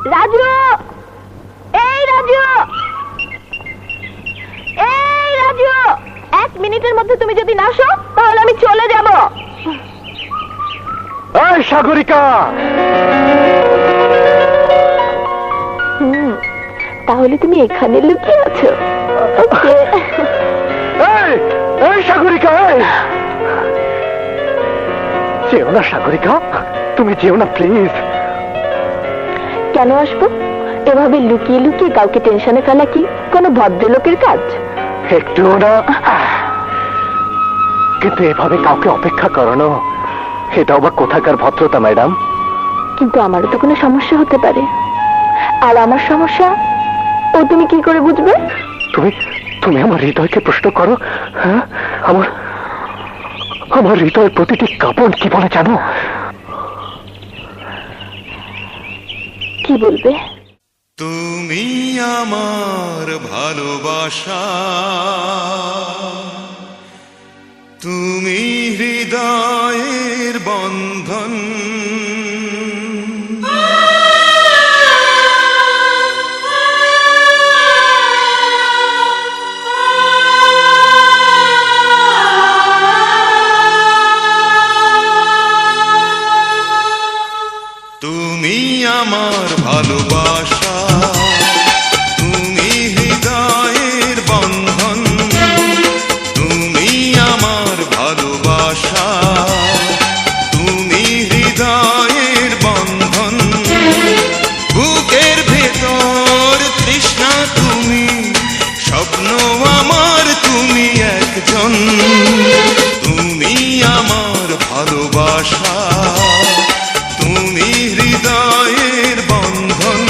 রাজু, এই রাজু, এই রাজু, 1 মিনিটের মধ্যে তুমি যদি না আসো তাহলে আমি চলে যাব। এই সাগরিকা, তাহলে তুমি এখানে লুকিয়ে আছো? এই সাগরিকা, যেও না সাগরিকা, তুমি যেও না প্লিজ। কেন আসবো? এভাবে লুকিয়ে লুকিয়ে কাউকে টেনশনে ফেলা কি কোনো ভদ্রলোকের কাজ? একটুও না, কিন্তু এভাবে কাউকে অপেক্ষা করানো, এটা আবার কোথাকার ভদ্রতা ম্যাডাম? কিন্তু আমারও তো কোনো সমস্যা হতে পারে, আর আমার সমস্যা ও তুমি কি করে বুঝবে? তুমি তুমি আমার হৃদয়কে প্রশ্ন করো। হ্যাঁ, আমার হৃদয়ের প্রতিটি কাঁপন কি বলে জানো? কি বলবে? তুমি আমার ভালোবাসা, তুমি হৃদয়ের বন্ধন, তুমি আমার ভালোবাসা, তুমি হৃদয়ের বন্ধন, তুমি আমার ভালোবাসা, তুমি হৃদয়ের বন্ধন, বুকের ভেতর তৃষ্ণা তুমি, স্বপ্ন আমার তুমি একজন, তুমি আমার ভালোবাসা, তুমি হৃদয়ের বন্ধন।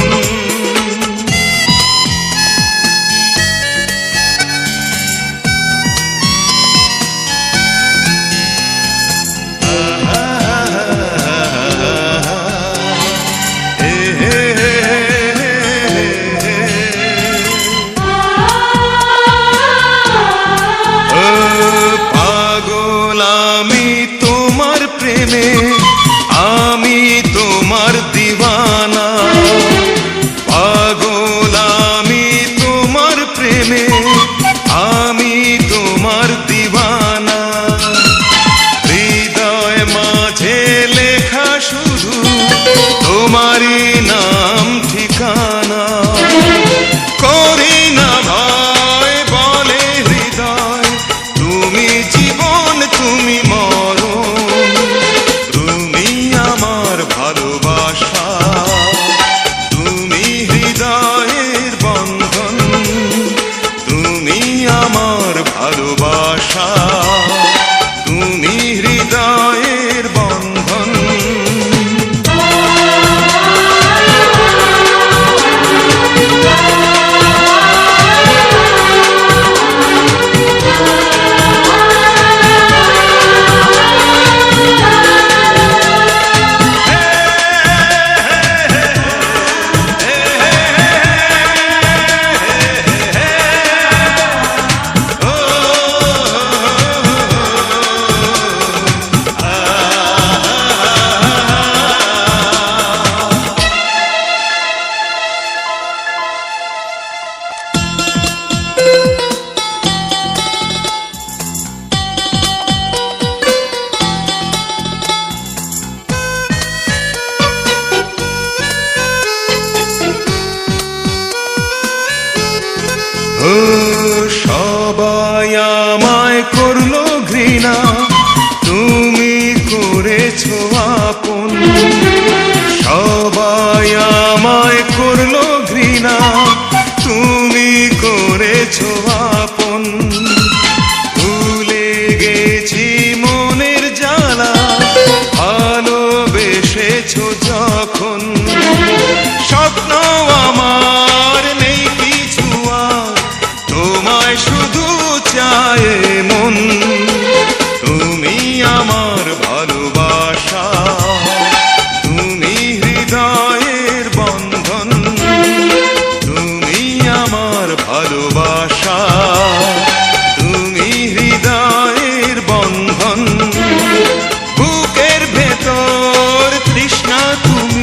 পাগল আমি তোমার প্রেমে, আমি তোমার দিওয়ানা, পাগল আমি তোমার প্রেমে, আমি তোমার দিওয়ানা, হৃদয় মাঝে লেখা শুধু তোমারই নাম ঠিকানা, করি না ভয় বলে হৃদয়, তুমি জীবন তুমি মরণ, তুমি আমার ভালোবাসা, তুমি হৃদয়ের বন্ধন, তুমি আমার ভালোবাসা, তুমি হৃদয়ের বন্ধন। সবাই আমায় করলো ঘৃণা, তুমি করেছো আপন, সবাই আমায় করলো ঘৃণা, তুমি করেছো আপন, ভুলে গেছি মনের জ্বালা, ভালোবেসেছো যখন, স্বপ্ন আমার নেই কিছু আর, তোমায় শুধু চায় মন, তুমি আমার ভালোবাসা, তুমি হৃদয়ের বন্ধন, তুমি আমার ভালোবাসা, তুমি হৃদয়ের বন্ধন, বুকের ভেতর তৃষ্ণা তুমি,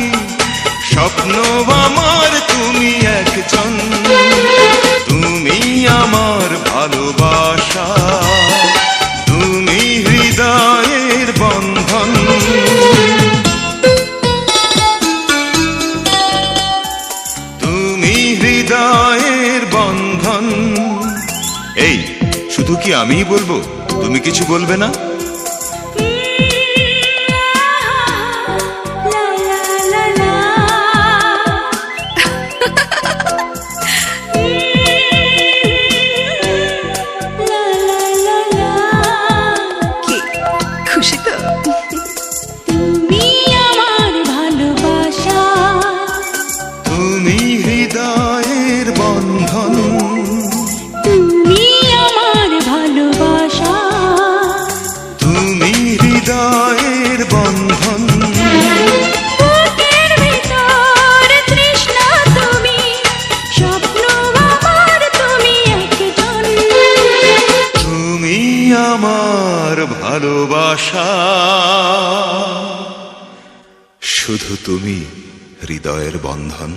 শুধু কি আমিই বলবো, তুমি কিছু বলবে না? কি খুশি তো? তুমি আমার ভালোবাসা, তুমি হৃদয়ের বন্ধন, তুমি আমার ভালোবাসা, তুমি হৃদয়ের বন্ধন। বুকের ভিতর তৃষ্ণা তুমি, স্বপ্ন আমার তুমি একজন। তুমি আমার ভালোবাসা, শুধু তুমি হৃদয়ের বন্ধন।